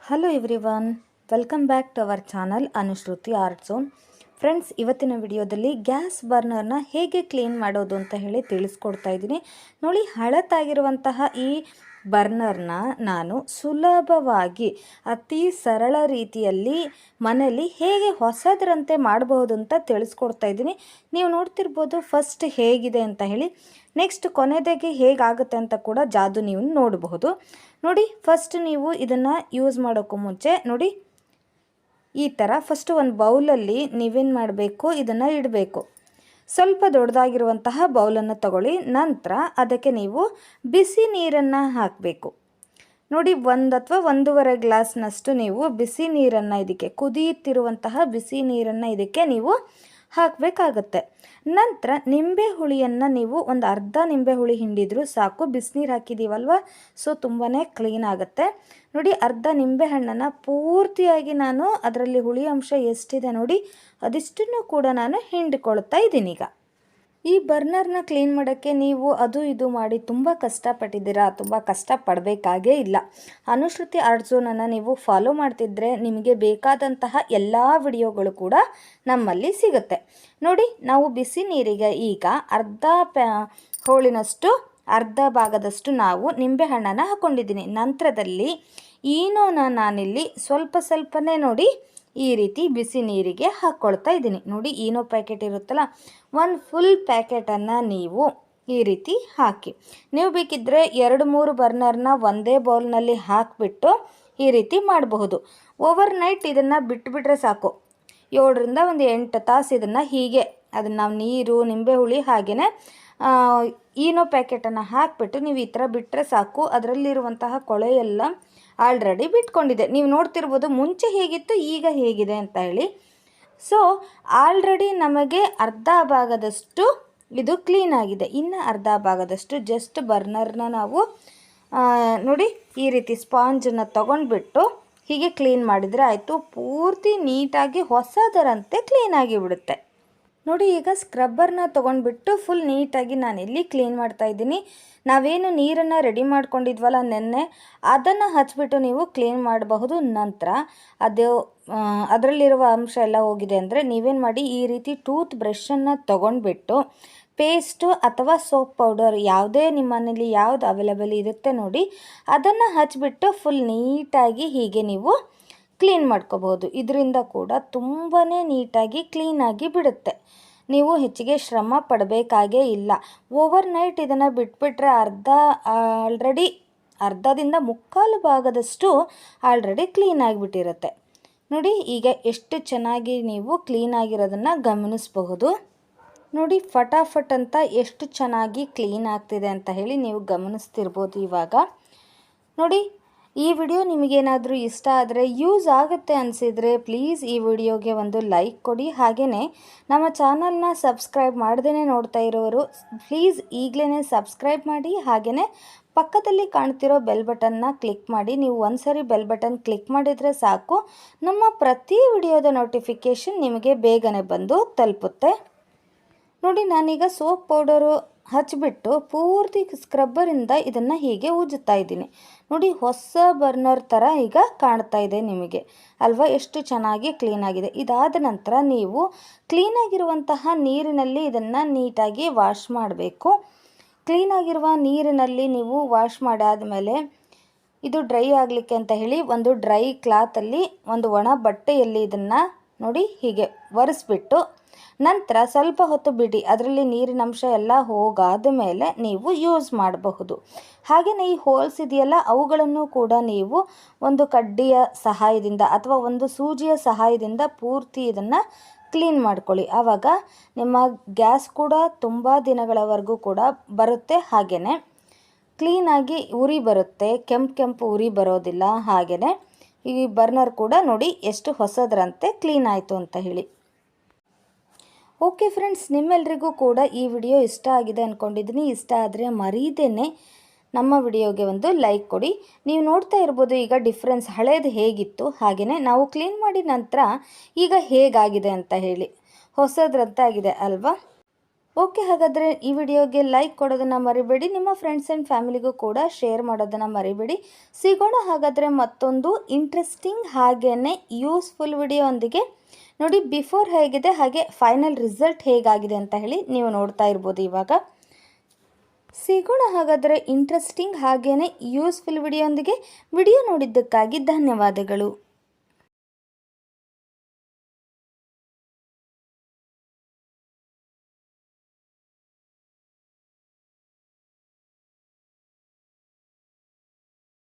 Hello everyone, welcome back to our channel Anushruti art zone. Friends, ಇವತ್ತಿನ ವಿಡಿಯೋದಲ್ಲಿ gas ಬರ್ನರ್ನ ಹೇಗೆ clean ಮಾಡೋದು ಅಂತ ಹೇಳಿ ತಿಳಿಸ್ಕೊಡ್ತಾ ಇದ್ದೀನಿ. ನೋಡಿ, ಹಳತಾಗಿರುವಂತಹ ಈ ಬರ್ನರ್ನ ನಾನು ಸುಲಭವಾಗಿ ಅತಿ ಸರಳ ರೀತಿಯಲ್ಲಿ ಮನೆಯಲ್ಲಿ ಹೇಗೆ ಹೊಸದರಂತೆ ಮಾಡಬಹುದು ಅಂತ ತಿಳಿಸ್ಕೊಡ್ತಾ ಇದ್ದೀನಿ. ನೀವು ನೋಡ್ತಿರ್ಬೋದು ಫಸ್ಟ್ ಹೇಗಿದೆ ಅಂತ ಹೇಳಿ, ನೆಕ್ಸ್ಟ್ ಕೊನೆದಾಗಿ ಹೇಗಾಗುತ್ತೆ ಅಂತ ಕೂಡ ಜಾದು ನೀವು ನೋಡಬಹುದು. ನೋಡಿ, ಫಸ್ಟ್ ನೀವು ಇದನ್ನು ಯೂಸ್ ಮಾಡೋಕ್ಕೂ ಮುಂಚೆ ನೋಡಿ, ಈ ಥರ ಫಸ್ಟ್ ಒಂದು ಬೌಲಲ್ಲಿ ನೀವೇನು ಮಾಡಬೇಕು, ಇದನ್ನು ಇಡಬೇಕು. ಸ್ವಲ್ಪ ದೊಡ್ಡದಾಗಿರುವಂತಹ ಬೌಲನ್ನು ತಗೊಳ್ಳಿ. ನಂತರ ಅದಕ್ಕೆ ನೀವು ಬಿಸಿ ನೀರನ್ನು ಹಾಕಬೇಕು. ನೋಡಿ, 1 ಅಥವಾ 1.5 ಗ್ಲಾಸ್ನಷ್ಟು ನೀವು ಬಿಸಿ ನೀರನ್ನು ಇದಕ್ಕೆ, ಕುದಿಯುತ್ತಿರುವಂತಹ ಬಿಸಿ ನೀರನ್ನು ಇದಕ್ಕೆ ನೀವು ಹಾಕಬೇಕಾಗತ್ತೆ. ನಂತರ ನಿಂಬೆ ಹುಳಿಯನ್ನು ನೀವು ಒಂದು ಅರ್ಧ ನಿಂಬೆ ಹುಳಿ ಹಿಂಡಿದ್ರು ಸಾಕು. ಬಿಸಿನೀರು ಹಾಕಿದ್ದೀವಲ್ವ, ಸೊ ತುಂಬಾ ಕ್ಲೀನ್ ಆಗುತ್ತೆ. ನೋಡಿ, ಅರ್ಧ ನಿಂಬೆ ಹಣ್ಣನ್ನು ಪೂರ್ತಿಯಾಗಿ ನಾನು ಅದರಲ್ಲಿ ಹುಳಿ ಅಂಶ ಎಷ್ಟಿದೆ ನೋಡಿ ಅದಿಷ್ಟನ್ನು ಕೂಡ ನಾನು ಹಿಂಡಿಕೊಳ್ತಾ ಇದ್ದೀನಿ. ಈಗ ಈ ಬರ್ನರ್ನ ಕ್ಲೀನ್ ಮಾಡೋಕ್ಕೆ ನೀವು ಅದು ಇದು ಮಾಡಿ ತುಂಬ ಕಷ್ಟಪಟ್ಟಿದ್ದೀರಾ, ತುಂಬ ಕಷ್ಟಪಡಬೇಕಾಗೇ ಇಲ್ಲ. ಅನುಶ್ರುತಿ ಆರ್ಟ್ ಝೋನನ್ನು ನೀವು ಫಾಲೋ ಮಾಡ್ತಿದ್ರೆ ನಿಮಗೆ ಬೇಕಾದಂತಹ ಎಲ್ಲ ವಿಡಿಯೋಗಳು ಕೂಡ ನಮ್ಮಲ್ಲಿ ಸಿಗುತ್ತೆ. ನೋಡಿ, ನಾವು ಬಿಸಿ ನೀರಿಗೆ ಈಗ ಅರ್ಧ ಭಾಗದಷ್ಟು ನಾವು ನಿಂಬೆಹಣ್ಣನ್ನು ಹಾಕ್ಕೊಂಡಿದ್ದೀನಿ. ನಂತರದಲ್ಲಿ ಈನೋನ ನಾನಿಲ್ಲಿ ಸ್ವಲ್ಪನೇ ನೋಡಿ ಈ ರೀತಿ ಬಿಸಿ ನೀರಿಗೆ ಹಾಕ್ಕೊಳ್ತಾ ಇದ್ದೀನಿ. ನೋಡಿ, ಈನೋ ಪ್ಯಾಕೆಟ್ ಇರುತ್ತಲ್ಲ, ಒಂದು ಫುಲ್ ಪ್ಯಾಕೆಟನ್ನು ನೀವು ಈ ರೀತಿ ಹಾಕಿ. ನೀವು ಬೇಕಿದ್ದರೆ 2-3 ಬರ್ನರ್ನ ಒಂದೇ ಬೌಲ್ನಲ್ಲಿ ಹಾಕಿಬಿಟ್ಟು ಈ ರೀತಿ ಮಾಡಬಹುದು. ಓವರ್ ನೈಟ್ ಇದನ್ನು ಬಿಟ್ಟುಬಿಟ್ರೆ ಸಾಕು. 7ರಿಂದ 8 ತಾಸು ಇದನ್ನು ಹೀಗೆ ಅದನ್ನು ನಾವು ನೀರು, ನಿಂಬೆ ಹುಳಿ ಹಾಗೆಯೇ ಈನೋ ಪ್ಯಾಕೆಟನ್ನು ಹಾಕಿಬಿಟ್ಟು ನೀವು ಈ ಥರ ಬಿಟ್ಟರೆ ಸಾಕು. ಅದರಲ್ಲಿರುವಂತಹ ಕೊಳೆ ಎಲ್ಲ ಆಲ್ರೆಡಿ ಬಿಟ್ಕೊಂಡಿದೆ. ನೀವು ನೋಡ್ತಿರ್ಬೋದು ಮುಂಚೆ ಹೇಗಿತ್ತು, ಈಗ ಹೇಗಿದೆ ಅಂತ ಹೇಳಿ. ಸೊ ಆಲ್ರೆಡಿ ನಮಗೆ ಅರ್ಧ ಭಾಗದಷ್ಟು ಇದು ಕ್ಲೀನ್ ಆಗಿದೆ. ಇನ್ನು ಅರ್ಧ ಭಾಗದಷ್ಟು ಜಸ್ಟ್ ಬರ್ನರ್ನ ನಾವು ನೋಡಿ ಈ ರೀತಿ ಸ್ಪಾಂಜನ್ನು ತೊಗೊಂಡ್ಬಿಟ್ಟು ಹೀಗೆ ಕ್ಲೀನ್ ಮಾಡಿದರೆ ಆಯಿತು. ಪೂರ್ತಿ ನೀಟಾಗಿ ಹೊಸದರಂತೆ ಕ್ಲೀನಾಗಿ ಬಿಡುತ್ತೆ. ನೋಡಿ, ಈಗ ಸ್ಕ್ರಬ್ಬರ್ನ ತೊಗೊಂಡ್ಬಿಟ್ಟು ಫುಲ್ ನೀಟಾಗಿ ನಾನು ಇಲ್ಲಿ ಕ್ಲೀನ್ ಮಾಡ್ತಾಯಿದ್ದೀನಿ. ನಾವೇನು ನೀರನ್ನು ರೆಡಿ ಮಾಡ್ಕೊಂಡಿದ್ವಲ್ಲ ನೆನ್ನೆ, ಅದನ್ನು ಹಚ್ಬಿಟ್ಟು ನೀವು ಕ್ಲೀನ್ ಮಾಡಬಹುದು. ನಂತರ ಅದರಲ್ಲಿರುವ ಅಂಶ ಎಲ್ಲ ಹೋಗಿದೆ ಅಂದರೆ ನೀವೇನು ಮಾಡಿ, ಈ ರೀತಿ ಟೂತ್ ಬ್ರಷನ್ನು ತೊಗೊಂಡ್ಬಿಟ್ಟು ಪೇಸ್ಟು ಅಥವಾ ಸೋಪ್ ಪೌಡರ್ ಯಾವುದೇ ನಿಮ್ಮ ಮನೇಲಿ ಯಾವುದು ಅವೈಲೇಬಲ್ ಇರುತ್ತೆ ನೋಡಿ, ಅದನ್ನು ಹಚ್ಬಿಟ್ಟು ಫುಲ್ ನೀಟಾಗಿ ಹೀಗೆ ನೀವು ಕ್ಲೀನ್ ಮಾಡ್ಕೋಬಹುದು. ಇದರಿಂದ ಕೂಡ ತುಂಬಾ ನೀಟಾಗಿ ಕ್ಲೀನಾಗಿ ಬಿಡುತ್ತೆ. ನೀವು ಹೆಚ್ಚಿಗೆ ಶ್ರಮ ಪಡಬೇಕಾಗೇ ಇಲ್ಲ. ಓವರ್ ನೈಟ್ ಇದನ್ನು ಬಿಟ್ಬಿಟ್ರೆ ಅರ್ಧದಿಂದ ಮುಕ್ಕಾಲು ಭಾಗದಷ್ಟು ಆಲ್ರೆಡಿ ಕ್ಲೀನ್ ಆಗಿಬಿಟ್ಟಿರುತ್ತೆ. ನೋಡಿ, ಈಗ ಎಷ್ಟು ಚೆನ್ನಾಗಿ ನೀವು ಕ್ಲೀನಾಗಿರೋದನ್ನು ಗಮನಿಸಬಹುದು. ನೋಡಿ, ಫಟಾಫಟ್ ಅಂತ ಎಷ್ಟು ಚೆನ್ನಾಗಿ ಕ್ಲೀನ್ ಆಗ್ತಿದೆ ಅಂತ ಹೇಳಿ ನೀವು ಗಮನಿಸ್ತಿರ್ಬೋದು. ಇವಾಗ ನೋಡಿ, ಈ ವಿಡಿಯೋ ನಿಮಗೇನಾದರೂ ಇಷ್ಟ ಆದರೆ, ಯೂಸ್ ಆಗುತ್ತೆ ಅನಿಸಿದರೆ ಪ್ಲೀಸ್ ಈ ವಿಡಿಯೋಗೆ ಒಂದು ಲೈಕ್ ಕೊಡಿ. ಹಾಗೆಯೇ ನಮ್ಮ ಚಾನಲ್ನ ಸಬ್ಸ್ಕ್ರೈಬ್ ಮಾಡದೇ ನೋಡ್ತಾ ಇರೋರು ಪ್ಲೀಸ್ ಈಗಲೇ ಸಬ್ಸ್ಕ್ರೈಬ್ ಮಾಡಿ. ಹಾಗೆಯೇ ಪಕ್ಕದಲ್ಲಿ ಕಾಣ್ತಿರೋ ಬೆಲ್ ಬಟನ್ನ ಕ್ಲಿಕ್ ಮಾಡಿ. ನೀವು ಒಂದ್ಸರಿ ಬೆಲ್ ಬಟನ್ ಕ್ಲಿಕ್ ಮಾಡಿದರೆ ಸಾಕು, ನಮ್ಮ ಪ್ರತಿ ವಿಡಿಯೋದ ನೋಟಿಫಿಕೇಷನ್ ನಿಮಗೆ ಬೇಗನೆ ಬಂದು ತಲುಪುತ್ತೆ. ನೋಡಿ, ನಾನೀಗ ಸೋಪ್ ಪೌಡರು ಹಚ್ಚಿಬಿಟ್ಟು ಪೂರ್ತಿ ಸ್ಕ್ರಬ್ಬರಿಂದ ಇದನ್ನು ಹೀಗೆ ಉಜ್ಜುತ್ತಾ ಇದ್ದೀನಿ. ನೋಡಿ, ಹೊಸ ಬರ್ನರ್ ಥರ ಈಗ ಕಾಣ್ತಾ ಇದೆ ನಿಮಗೆ ಅಲ್ವಾ, ಎಷ್ಟು ಚೆನ್ನಾಗಿ ಕ್ಲೀನಾಗಿದೆ. ಇದಾದ ನಂತರ ನೀವು ಕ್ಲೀನಾಗಿರುವಂತಹ ನೀರಿನಲ್ಲಿ ಇದನ್ನು ನೀಟಾಗಿ ವಾಶ್ ಮಾಡಬೇಕು. ಕ್ಲೀನಾಗಿರುವ ನೀರಿನಲ್ಲಿ ನೀವು ವಾಶ್ ಮಾಡಾದಮೇಲೆ ಇದು ಡ್ರೈ ಆಗಲಿಕ್ಕೆ ಅಂತ ಹೇಳಿ ಒಂದು ಡ್ರೈ ಕ್ಲಾತಲ್ಲಿ, ಒಂದು ಒಣ ಬಟ್ಟೆಯಲ್ಲಿ ಇದನ್ನು ನೋಡಿ ಹೀಗೆ ಒರೆಸ್ಬಿಟ್ಟು ನಂತರ ಸ್ವಲ್ಪ ಹೊತ್ತು ಬಿಡಿ. ಅದರಲ್ಲಿ ನೀರಿನ ಅಂಶ ಎಲ್ಲ ಹೋಗಾದ ಮೇಲೆ ನೀವು ಯೂಸ್ ಮಾಡಬಹುದು. ಹಾಗೆಯೇ ಈ ಹೋಲ್ಸ್ ಇದೆಯಲ್ಲ, ಅವುಗಳನ್ನು ಕೂಡ ನೀವು ಒಂದು ಕಡ್ಡಿಯ ಸಹಾಯದಿಂದ ಅಥವಾ ಒಂದು ಸೂಜಿಯ ಸಹಾಯದಿಂದ ಪೂರ್ತಿ ಇದನ್ನು ಕ್ಲೀನ್ ಮಾಡ್ಕೊಳ್ಳಿ. ಆವಾಗ ನಿಮ್ಮ ಗ್ಯಾಸ್ ಕೂಡ ತುಂಬ ದಿನಗಳವರೆಗೂ ಕೂಡ ಬರುತ್ತೆ. ಹಾಗೆಯೇ ಕ್ಲೀನಾಗಿ ಉರಿ ಬರುತ್ತೆ, ಕೆಂಪು ಉರಿ ಬರೋದಿಲ್ಲ. ಹಾಗೆಯೇ ಈ ಬರ್ನರ್ ಕೂಡ ನೋಡಿ ಎಷ್ಟು ಹೊಸದರಂತೆ ಕ್ಲೀನ್ ಆಯಿತು ಅಂತ ಹೇಳಿ. ಓಕೆ ಫ್ರೆಂಡ್ಸ್, ನಿಮ್ಮೆಲ್ಲರಿಗೂ ಕೂಡ ಈ ವಿಡಿಯೋ ಇಷ್ಟ ಆಗಿದೆ ಅಂದ್ಕೊಂಡಿದ್ದೀನಿ. ಇಷ್ಟ ಆದರೆ ಮರೀದೇನೆ ನಮ್ಮ ವಿಡಿಯೋಗೆ ಒಂದು ಲೈಕ್ ಕೊಡಿ. ನೀವು ನೋಡ್ತಾ ಇರ್ಬೋದು ಈಗ ಡಿಫ್ರೆನ್ಸ್, ಹಳೇದು ಹೇಗಿತ್ತು ಹಾಗೆಯೇ ನಾವು ಕ್ಲೀನ್ ಮಾಡಿದ ನಂತರ ಈಗ ಹೇಗಾಗಿದೆ ಅಂತ ಹೇಳಿ. ಹೊಸದ್ರಂತೆ ಆಗಿದೆ ಅಲ್ವಾ. ಓಕೆ, ಹಾಗಾದರೆ ಈ ವಿಡಿಯೋಗೆ ಲೈಕ್ ಕೊಡೋದನ್ನು ಮರಿಬೇಡಿ. ನಿಮ್ಮ ಫ್ರೆಂಡ್ಸ್ ಆ್ಯಂಡ್ ಫ್ಯಾಮಿಲಿಗೂ ಕೂಡ ಶೇರ್ ಮಾಡೋದನ್ನು ಮರಿಬೇಡಿ. ಸಿಗೋಣ ಹಾಗಾದರೆ ಮತ್ತೊಂದು ಇಂಟ್ರೆಸ್ಟಿಂಗ್ ಹಾಗೆಯೇ ಯೂಸ್ಫುಲ್ ವಿಡಿಯೋ ಒಂದಿಗೆ. ನೋಡಿ, ಬಿಫೋರ್ ಹೇಗಿದೆ ಹಾಗೆ ಫೈನಲ್ ರಿಸಲ್ಟ್ ಹೇಗಾಗಿದೆ ಅಂತ ಹೇಳಿ ನೀವು ನೋಡ್ತಾ ಇರ್ಬೋದು. ಇವಾಗ ಸಿಗೋಣ ಹಾಗಾದರೆ ಇಂಟ್ರೆಸ್ಟಿಂಗ್ ಹಾಗೆಯೇ ಯೂಸ್ಫುಲ್ ವಿಡಿಯೋ ಒಂದಿಗೆ. ವಿಡಿಯೋ ನೋಡಿದ್ದಕ್ಕಾಗಿ ಧನ್ಯವಾದಗಳು.